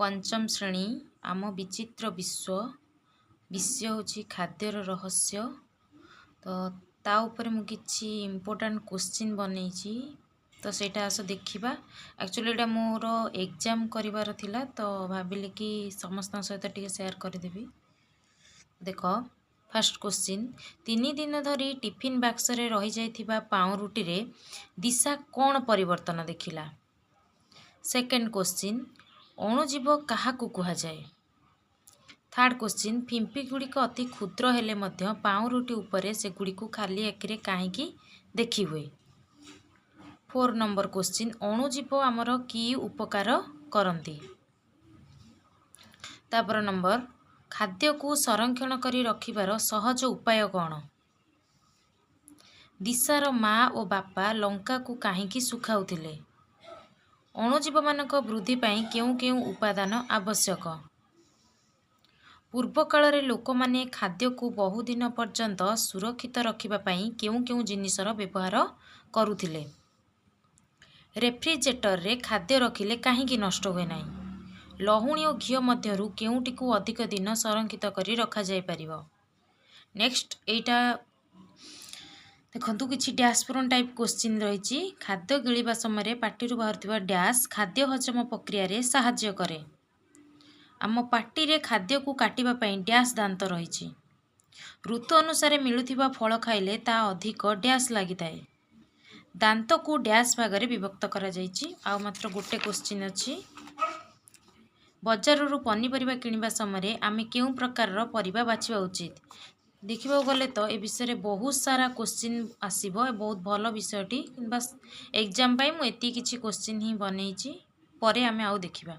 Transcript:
पंचम श्रेणी आम विचित्र विश्व विषय होची खाद्यर रहस्य। तो ता ऊपर मु किछि इम्पोर्टेंट क्वेश्चन बनैछि तो सेटा आस देखिबा। एक्चुअली एटा मोर एग्जाम करिवार थिला तो भाबिली कि समस्त सहित टिके शेयर करदेबी। देख फर्स्ट क्वेश्चन, 3 दिन धरी टिफिन बक्स रे रही जाइथिबा पाउरुटी रे दिशा कोन परिवर्तन देखिला। सेकेंड क्वेश्चन, अणुजीव काहाकू कुहा जाए। थर्ड क्वेश्चन, फिंपी गुड़िक अति क्षुद्र हेले मध्य पाउरुटी उपरे से गुड़िक खाली आखिरे काहींकी देखी हुए। 4 नंबर क्वेश्चन, अणुजीव आमर की उपकार करती। तापर नंबर, खाद्य को संरक्षण करी रखिबार सहज उपाय कौन। दिशार माँ और बापा लंका को काहींकी सुखाउथिले। अणुजीव मानक वृद्धि पाई केउ केउ उपादान आवश्यक। पूर्व काल रे लोक माने खाद्य को बहुदिन पर्यंत सुरक्षित रखिबा पाई केउ केउ जिनिसर व्यवहार करुथिले। रेफ्रिजरेटर रे खाद्य रखिले काहींकी नष्ट हुए नाही। लहुणी और घी मध्यरु केउटी को अधिक दिन संरक्षित करी रखा जाय परिबो। नेक्स्ट एटा देखंतु किछि डैश पूरण टाइप क्वेश्चन रहिछि। खाद्य गिळिबा समय पाटिरु बाहरथिबा डैश खाद्य हजम प्रक्रिया रे सहाय्य करे। आम पाटी रे खाद्य को काटिबा पई डैश दांत रहिछि। ऋतु अनुसार मिलुथिबा फल खाइले ता अधिक डैश लागिताए। दांत को डैश भाग रे विभक्त करा जाइछि। आ मात्र गोटे क्वेश्चन अछि, बजाररू पनीपरिबा किनिबा समय आमे केउ प्रकार रो परिबा बाछिबा उचित। देखिबा गले तो ए विषय रे बहुत सारा क्वेश्चन आसीबो। बहुत भलो विषयटी बस एग्जाम पाई मु एती किछि क्वेश्चन ही बनैछि। परे आमे आउ देखिबा।